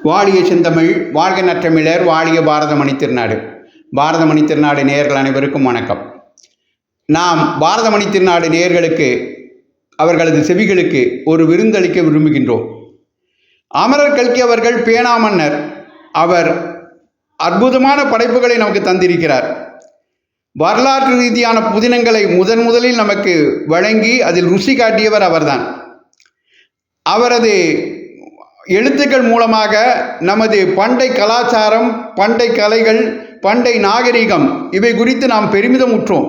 வாழிய செந்தமிழ், வாழ்க நற்றமிழர், வாழிய பாரதமணி திருநாடு. பாரதமணி திருநாடு நேயர்கள் அனைவருக்கும் வணக்கம். நாம் பாரதமணி திருநாடு நேயர்களுக்கு அவர்களது செவிகளுக்கு ஒரு விருந்தளிக்க விரும்புகின்றோம். அமரர் கல்கி அவர்கள் பேனா மன்னர். அவர் அற்புதமான படைப்புகளை நமக்கு தந்திருக்கிறார். வரலாற்று ரீதியான புதினங்களை முதலில் நமக்கு வழங்கி அதில் ருசி காட்டியவர் அவர்தான். அவரது எழுத்துக்கள் மூலமாக நமது பண்டை கலாச்சாரம், பண்டை கலைகள், பண்டை நாகரிகம் இவை குறித்து நாம் பெருமிதம் உற்றோம்.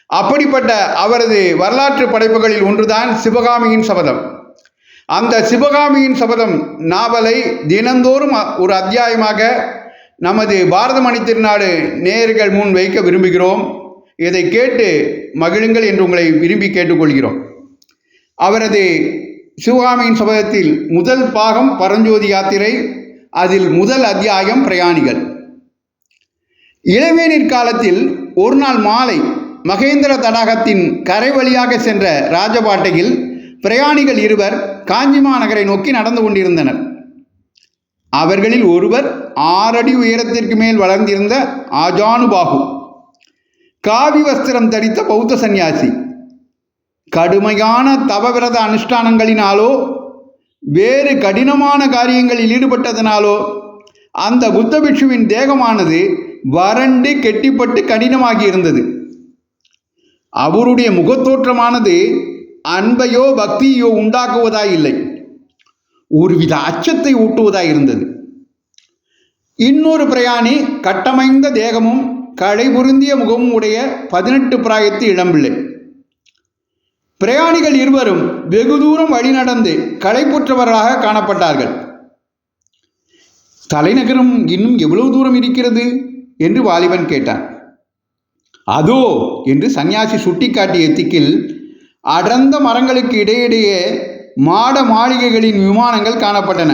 அப்படிப்பட்ட அவரது வரலாற்று படைப்புகளில் ஒன்றுதான் சிவகாமியின் சபதம். அந்த சிவகாமியின் சபதம் நாவலை தினந்தோறும் ஒரு அத்தியாயமாக நமது பாரதமணி திருநாடு நேயர்கள் முன் வைக்க விரும்புகிறோம். இதை கேட்டு மகிழுங்கள் என்று உங்களை விரும்பி கேட்டுக்கொள்கிறோம். அவரது சிவகாமியின் சபதத்தில் முதல் பாகம் பரஞ்சோதி யாத்திரை. அதில் முதல் அத்தியாயம் பிரயாணிகள். இளவேனிற் காலத்தில் ஒரு நாள் மாலை மகேந்திர தடாகத்தின் கரை வழியாக சென்ற ராஜபாட்டையில் பிரயாணிகள் இருவர் காஞ்சி மாநகரை நோக்கி நடந்து கொண்டிருந்தனர். அவர்களில் ஒருவர் 6 அடி உயரத்திற்கு மேல் வளர்ந்திருந்த ஆஜானுபாகு, காவி வஸ்திரம் தரித்த பௌத்த சந்நியாசி. கடுமையான தவவிரத அனுஷ்டானங்களினாலோ வேறு கடினமான காரியங்களில் ஈடுபட்டதனாலோ அந்த புத்த பிட்சுவின் தேகமானது வறண்டு கெட்டிப்பட்டு கடினமாகி இருந்தது. அவருடைய முகத்தோற்றமானது அன்பையோ பக்தியோ உண்டாக்குவதாயில்லை, ஒருவித அச்சத்தை ஊட்டுவதாய் இருந்தது. இன்னொரு பிரயாணி கட்டமைந்த தேகமும் களை பொருந்திய முகமும் உடைய 18 பிராயத்து இளம்பிள்ளை. பிரயாணிகள் இருவரும் வெகு தூரம் வழி நடந்து களைப்புற்றவர்களாக காணப்பட்டார்கள். தலைநகரம் இன்னும் எவ்வளவு தூரம் இருக்கிறது என்று வாலிபன் கேட்டான். அதோ என்று சன்னியாசி சுட்டிக்காட்டிய திக்கில் அடர்ந்த மரங்களுக்கு இடையிடையே மாட மாளிகைகளின் விமானங்கள் காணப்பட்டன.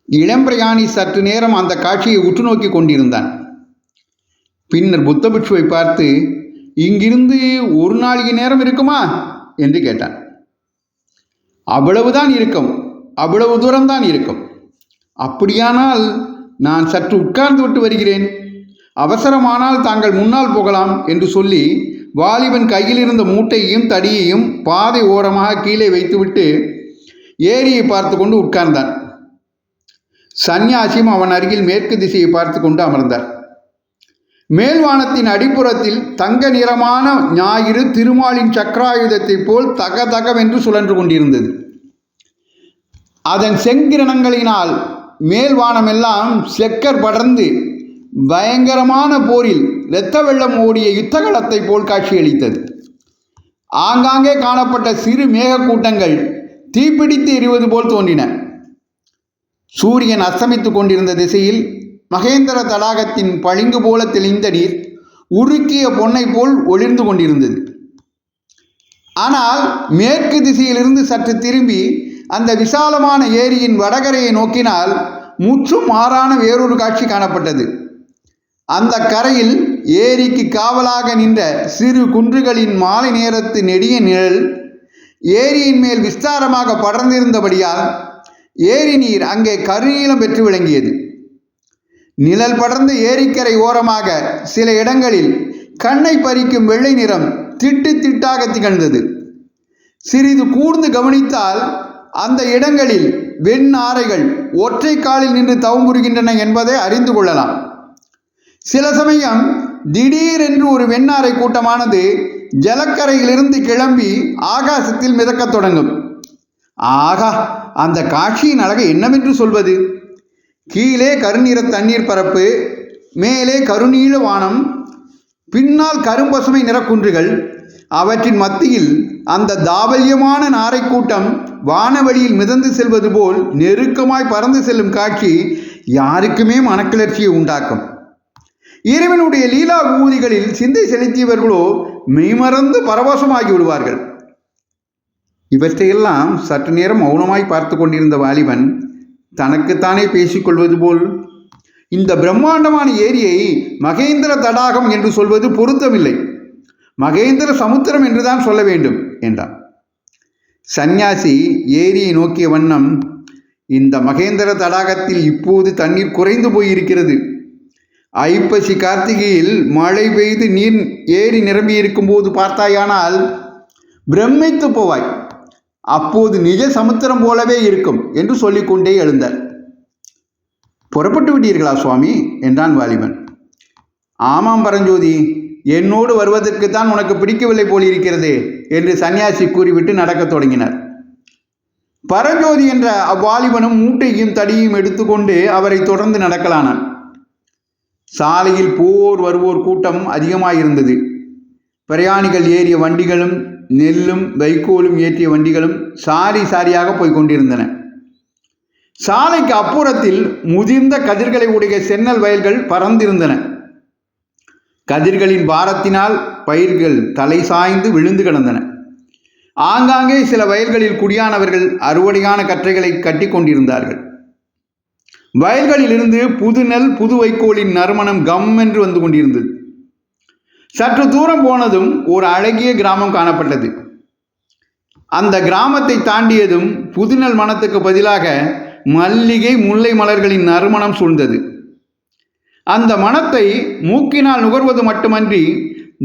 இளம்பிரயாணி சற்று நேரம் அந்த காட்சியை உற்று நோக்கி கொண்டிருந்தான். பின்னர் புத்த பிட்சுவை பார்த்து, இங்கிருந்து ஒரு நாளிகை நேரம் இருக்குமா என்று கேட்டான். அவ்வளவுதான் இருக்கும், அவ்வளவு தூரம்தான் இருக்கும். அப்படியானால் நான் சற்று உட்கார்ந்து விட்டு வருகிறேன், அவசரமானால் தாங்கள் முன்னால் போகலாம் என்று சொல்லி வாலிபன் கையில் இருந்த மூட்டையையும் தடியையும் பாதை ஓரமாக கீழே வைத்துவிட்டு ஏரியை பார்த்து கொண்டு உட்கார்ந்தான். சந்நியாசியும் அவன் அருகில் மேற்கு திசையை பார்த்து கொண்டு அமர்ந்தார். மேல்வானத்தின் அடிப்புறத்தில் தங்க நிறமான ஞாயிறு திருமாலின் சக்கராயுதத்தை போல் தகதகவென்று சுழன்று கொண்டிருந்தது. அதன் செங்கிரணங்களினால் மேல்வானமெல்லாம் செக்கர் படர்ந்து பயங்கரமான போரில் இரத்த வெள்ளம் ஓடிய யுத்தகலத்தை போல் காட்சியளித்தது. ஆங்காங்கே காணப்பட்ட சிறு மேகக்கூட்டங்கள் தீப்பிடித்து எரிவது போல் தோன்றின. சூரியன் அஸ்தமித்து கொண்டிருந்த திசையில் மகேந்திர தடாகத்தின் பளிங்கு போல தெளிந்த நீர் உருக்கிய பொன்னை போல் ஒளிர்ந்து கொண்டிருந்தது. ஆனால் மேற்கு திசையிலிருந்து சற்று திரும்பி அந்த விசாலமான ஏரியின் வடகரையை நோக்கினால் முற்றும் மாறான வேறொரு காட்சி காணப்பட்டது. அந்த கரையில் ஏரிக்கு காவலாக நின்ற சிறு குன்றுகளின் மாலை நேரத்து நெடிய நிழல் ஏரியின் மேல் விஸ்தாரமாக படர்ந்திருந்தபடியால் ஏரி நீர் அங்கே கருநீலம் பெற்று விளங்கியது. நிழல் படர்ந்த ஏரிக்கரை ஓரமாக சில இடங்களில் கண்ணை பறிக்கும் வெள்ளை நிறம் திட்டு திட்டாக திகழ்ந்தது. சிறிது கூர்ந்து கவனித்தால் அந்த இடங்களில் வெண் ஆரைகள் ஒற்றை காலில் நின்று தவம் புரிகின்றன என்பதை அறிந்து கொள்ளலாம். சில சமயம் திடீரென்று ஒரு வெண்ணாரை கூட்டமானது ஜலக்கரையிலிருந்து கிளம்பி ஆகாசத்தில் மிதக்கத் தொடங்கும். ஆகா, அந்த காட்சியின் அழகை என்னவென்று சொல்வது! கீழே கருநிற தண்ணீர் பரப்பு, மேலே கருநீல வானம், பின்னால் கரும்பசுமை நிறக்குன்றுகள், அவற்றின் மத்தியில் அந்த தாவல்யமான நாரை கூட்டம் வானவெளியில் மிதந்து செல்வது போல் நெருக்கமாய் பறந்து செல்லும் காட்சி யாருக்குமே மனக்கிளர்ச்சியை உண்டாக்கும். இறைவனுடைய லீலா விபூதிகளில் சிந்தை செலுத்தியவர்களோ மெய்மறந்து பரவசமாகி விடுவார்கள். இவற்றையெல்லாம் சற்று நேரம் மௌனமாய் பார்த்து கொண்டிருந்த வாலிபன் தனக்குத்தானே பேசிக்கொள்வது போல், இந்த பிரம்மாண்டமான ஏரியை மகேந்திர தடாகம் என்று சொல்வது பொருத்தமில்லை, மகேந்திர சமுத்திரம் என்றுதான் சொல்ல வேண்டும் என்றான். சந்நியாசி ஏரியை நோக்கிய வண்ணம், இந்த மகேந்திர தடாகத்தில் இப்போது தண்ணீர் குறைந்து போயிருக்கிறது. ஐப்பசி கார்த்திகையில் மழை பெய்து நீர் ஏறி நிரம்பி இருக்கும்போது பார்த்தாயானால் பிரமித்து போவாய். அப்போது நிஜ சமுத்திரம் போலவே இருக்கும் என்று சொல்லிக்கொண்டே எழுந்தார். புறப்பட்டு விட்டீர்களா சுவாமி என்றான் வாலிபன். ஆமாம் பரஞ்சோதி, என்னோடு வருவதற்குத்தான் உனக்கு பிடிக்கவில்லை போலிருக்கிறது என்று சன்னியாசி கூறிவிட்டு நடக்கத் தொடங்கினார். பரஞ்சோதி என்ற அவ்வாலிபனும் மூட்டையும் தடியும் எடுத்துக்கொண்டு அவரை தொடர்ந்து நடக்கலானான். சாலையில் போர் வருவோர் கூட்டம் அதிகமாயிருந்தது. பிரயாணிகள் ஏறிய வண்டிகளும் நெல்லும் வைக்கோலும் ஏற்றிய வண்டிகளும் சாரி சாரியாக போய்க் கொண்டிருந்தன. சாலைக்கு அப்புறத்தில் முதிர்ந்த கதிர்களை உடைய சென்னல் வயல்கள் பறந்திருந்தன. கதிர்களின் பாரத்தினால் பயிர்கள் தலை சாய்ந்து விழுந்து கிடந்தன. ஆங்காங்கே சில வயல்களில் குடியானவர்கள் அறுவடையான கற்றைகளை கட்டி கொண்டிருந்தார்கள். வயல்களிலிருந்து புது நெல் புது வைக்கோலின் நறுமணம் கம் என்று வந்து கொண்டிருந்தது. சற்று தூரம் போனதும் ஒரு அழகிய கிராமம் காணப்பட்டது. அந்த கிராமத்தை தாண்டியதும் புதுநெல் மணத்துக்கு பதிலாக மல்லிகை முல்லை மலர்களின் நறுமணம் சூழ்ந்தது. அந்த மணத்தை மூக்கினால் நுகர்வது மட்டுமன்றி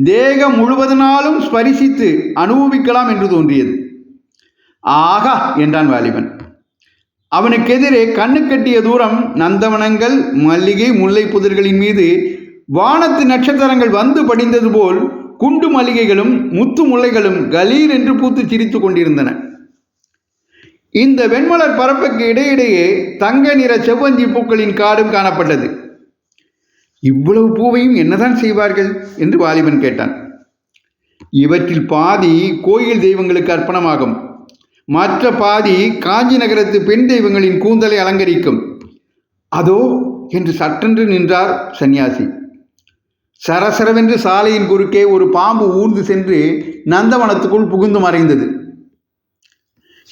தேகம் முழுவதனாலும் ஸ்பரிசித்து அனுபவிக்கலாம் என்று தோன்றியது. ஆகா என்றான் வாலிபன். அவனுக்கு எதிரே கண்ணு கட்டிய தூரம் நந்தவனங்கள், மல்லிகை முல்லை புதர்களின் மீது வானத்து நட்சத்திரங்கள் வந்து படிந்தது போல் குண்டு மல்லிகைகளும் முத்து முல்லைகளும் கலீர் என்று பூத்து சிரித்து கொண்டிருந்தன. இந்த வெண்மலர் பரப்புக்கு இடையிடையே தங்க நிற செவ்வந்தி பூக்களின் காடும் காணப்பட்டது. இவ்வளவு பூவையும் என்னதான் செய்வார்கள் என்று வாலிபன் கேட்டான். இவற்றில் பாதி கோயில் தெய்வங்களுக்கு அர்ப்பணமாகும், மற்ற பாதி காஞ்சி நகரத்து பெண் தெய்வங்களின் கூந்தலை அலங்கரிக்கும். அதோ என்று சட்டென்று நின்றார் சந்நியாசி. சரசரவென்று சாலையின் குறுக்கே ஒரு பாம்பு ஊர்ந்து சென்று நந்தவனத்துக்குள் புகுந்து மறைந்தது.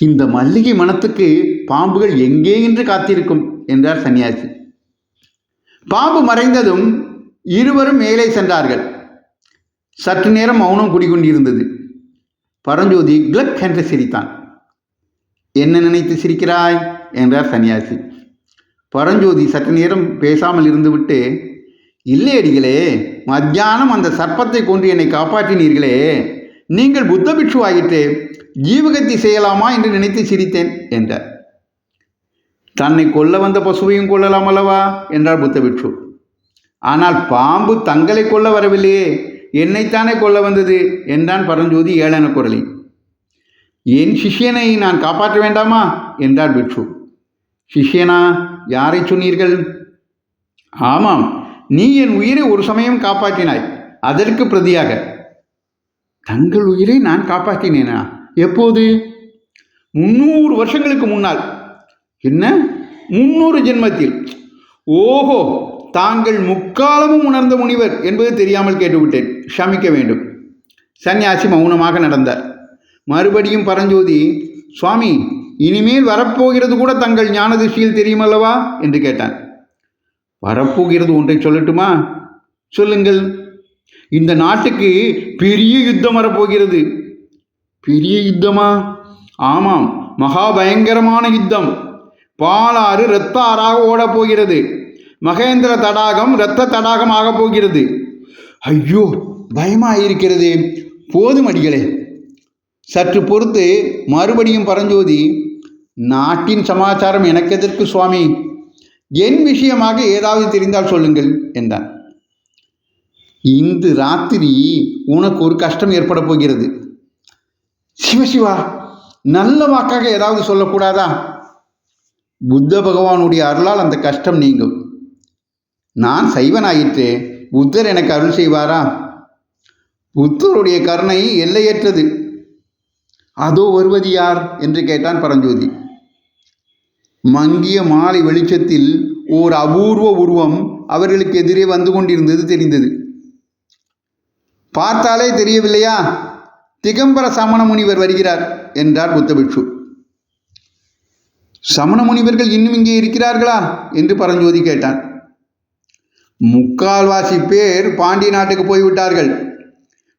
இந்த மல்லிகை மனத்துக்கு பாம்புகள் எங்கே என்று காத்திருக்கும் என்றார் சன்னியாசி. பாம்பு மறைந்ததும் இருவரும் மேலே சென்றார்கள். சற்று நேரம் மௌனம் குடிகொண்டிருந்தது. பரஞ்சோதி கிளக் என்று சிரித்தான். என்ன நினைத்து சிரிக்கிறாய் என்றார் சன்னியாசி. பரஞ்சோதி சற்று நேரம் பேசாமல் இருந்துவிட்டு, இல்லை அடிகளே, மத்தியானம் அந்த சர்ப்பத்தை கொன்று என்னை காப்பாற்றினீர்களே, நீங்கள் புத்த பிட்சு ஆகிட்டே, ஜீவகத்தி செய்யலாமா என்று நினைத்து சிரித்தேன் என்றார். தன்னை கொல்ல வந்த பசுவையும் கொள்ளலாம் அல்லவா என்றார் புத்த பிட்சு. ஆனால் பாம்பு தங்களை கொல்ல வரவில்லையே, என்னைத்தானே கொல்ல வந்தது என்றான் பரஞ்சோதி ஏளன குரலில். என் சிஷ்யனை நான் காப்பாற்ற வேண்டாமா என்றார் பிட்சு. சிஷ்யனா? யாரை சொன்னீர்கள்? ஆமாம், நீ என் உயிரை ஒரு சமயம் காப்பாற்றினாய், அதற்கு பிரதியாக. தங்கள் உயிரை நான் காப்பாற்றினேனா? எப்போது? 300 வருஷங்களுக்கு முன்னால். என்ன, 300 ஜென்மத்தில்? ஓஹோ, தாங்கள் முக்காலமும் உணர்ந்த முனிவர் என்பது தெரியாமல் கேட்டுவிட்டேன், க்ஷமிக்க வேண்டும். சன்னியாசி மௌனமாக நடந்தார். மறுபடியும் பரஞ்சோதி, சுவாமி, இனிமேல் வரப்போகிறது கூட தங்கள் ஞான திருஷ்டியில் தெரியுமல்லவா என்று கேட்டான். வரப்போகிறது ஒன்றை சொல்லட்டுமா? சொல்லுங்கள். இந்த நாட்டுக்கு பெரிய யுத்தம் வரப்போகிறது. பெரிய யுத்தமா? ஆமாம், மகா பயங்கரமான யுத்தம். பாலாறு இரத்த ஆறாக ஓடப்போகிறது. மகேந்திர தடாகம் இரத்த தடாகம் ஆக போகிறது. ஐயோ, பயமாயிருக்கிறது. போதும் அடிகளே. சற்று பொறுத்து மறுபடியும் பரஞ்சோதி, நாட்டின் சமாச்சாரம் எனக்கு எதற்கு சுவாமி, என் விஷயமாக ஏதாவது தெரிந்தால் சொல்லுங்கள் என்றான். இன்று ராத்திரி உனக்கு ஒரு கஷ்டம் ஏற்பட போகிறது. சிவசிவா, நல்ல வாக்காக ஏதாவது சொல்லக்கூடாதா? புத்த பகவானுடைய அருளால் அந்த கஷ்டம் நீங்கும். நான் சைவனாயிற்றே, புத்தர் எனக்கு அருள் செய்வாரா? புத்தருடைய கருணை எல்லையற்றது. அதோ வருவது யார் என்று கேட்டான் பரஞ்சோதி. மங்கிய மாலை வெளிச்சத்தில் ஓர் அபூர்வ உருவம் அவர்களுக்கு எதிரே வந்து கொண்டிருந்தது தெரிந்தது. பார்த்தாலே தெரியவில்லையா? திகம்பர சமண முனிவர் வருகிறார் என்றார் புத்தபிட்சு. சமண முனிவர்கள் இன்னும் இங்கே இருக்கிறார்களா என்று பரஞ்சோதி கேட்டான். முக்கால்வாசி பேர் பாண்டிய நாட்டுக்கு போய்விட்டார்கள்,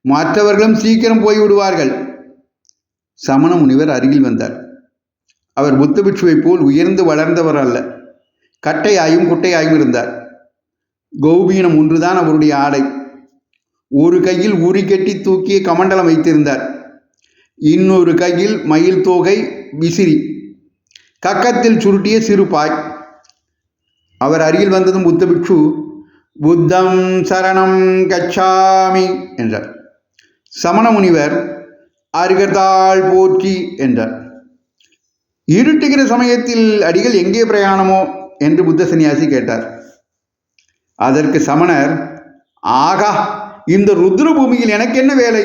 மற்றவர்களும் சீக்கிரம் போய்விடுவார்கள். சமண முனிவர் அருகில் வந்தார். அவர் புத்த பிட்சுவைப் போல் உயர்ந்து வளர்ந்தவர் அல்ல. கட்டையாயும் குட்டையாயும் இருந்தார். கௌபீனம் ஒன்றுதான் அவருடைய ஆடை. ஒரு கையில் உரி கட்டி தூக்கிய கமண்டலம் வைத்திருந்தார். இன்னொரு கையில் மயில் தோகை விசிறி, கக்கத்தில் சுருட்டிய சிறுபாய். அவர் அருகில் வந்ததும் புத்த பிட்சு புத்தம் சரணம் கச்சாமி என்றார். சமண முனிவர் அருகர்தாள் போற்றி என்றார். இருட்டுகிற சமயத்தில் அடிகள் எங்கே பிரயாணமோ என்று புத்த சன்னியாசி கேட்டார். அதற்கு சமணர், ஆகா, இந்த ருத்ர பூமியில் எனக்கு என்ன வேலை?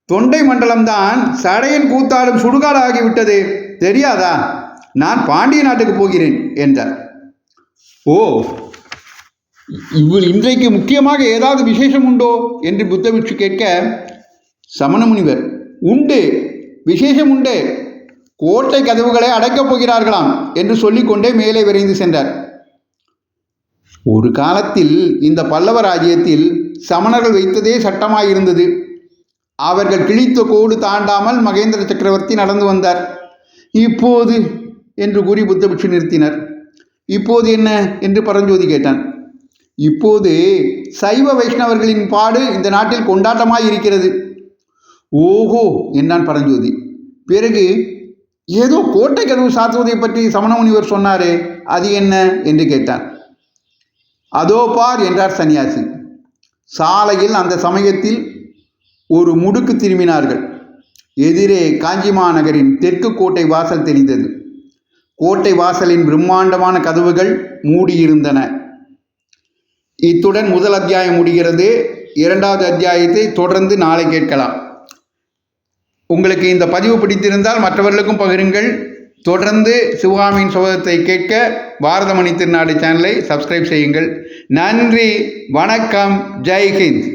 தொண்டை மண்டலம்தான் சடையன் கூத்தாடும் சுடுகாடு ஆகிவிட்டதே, தெரியாதா? நான் பாண்டிய நாட்டுக்கு போகிறேன் என்றார். ஓ, இன்றைக்கு முக்கியமாக ஏதாவது விசேஷம் உண்டோ என்று புத்த பிட்சு கேட்க, சமண முனிவர், உண்டு, விசேஷம் உண்டு, கோட்டை கதவுகளை அடைக்கப் போகிறார்களாம் என்று சொல்லிக்கொண்டே மேலே விரைந்து சென்றார். ஒரு காலத்தில் இந்த பல்லவ ராஜ்யத்தில் சமணர்கள் வைத்ததே சட்டமாயிருந்தது. அவர்கள் கிழித்த கோடு தாண்டாமல் மகேந்திர சக்கரவர்த்தி நடந்து வந்தார். இப்போது என்று கூறி புத்த பிட்சு நிறுத்தினர். இப்போது என்ன என்று பரஞ்சோதி கேட்டான். இப்போது சைவ வைஷ்ணவர்களின் பாடு இந்த நாட்டில் கொண்டாட்டமாய் இருக்கிறது. ஓஹோ என்றான் பரஞ்சோதி. பிறகு ஏதோ கோட்டை கதவு சாத்துவதை பற்றி சமண முனிவர் சொன்னாரே, அது என்ன என்று கேட்டான். அதோ பார் என்றார் சன்னியாசி. சாலையில் அந்த சமயத்தில் ஒரு முடுக்கு திரும்பினார்கள். எதிரே காஞ்சிமா நகரின் தெற்கு கோட்டை வாசல் தெரிந்தது. கோட்டை வாசலின் பிரம்மாண்டமான கதவுகள் மூடியிருந்தன. இத்துடன் முதல் அத்தியாயம் முடிகிறது. இரண்டாவது அத்தியாயத்தை தொடர்ந்து நாளை கேட்கலாம். உங்களுக்கு இந்த பதிவு பிடித்திருந்தால் மற்றவர்களுக்கும் பகிருங்கள். தொடர்ந்து சிவகாமியின் சோதத்தை கேட்க பாரதமணி திருநாடு சேனலை சப்ஸ்கிரைப் செய்யுங்கள். நன்றி, வணக்கம், ஜெய் ஹிந்த்.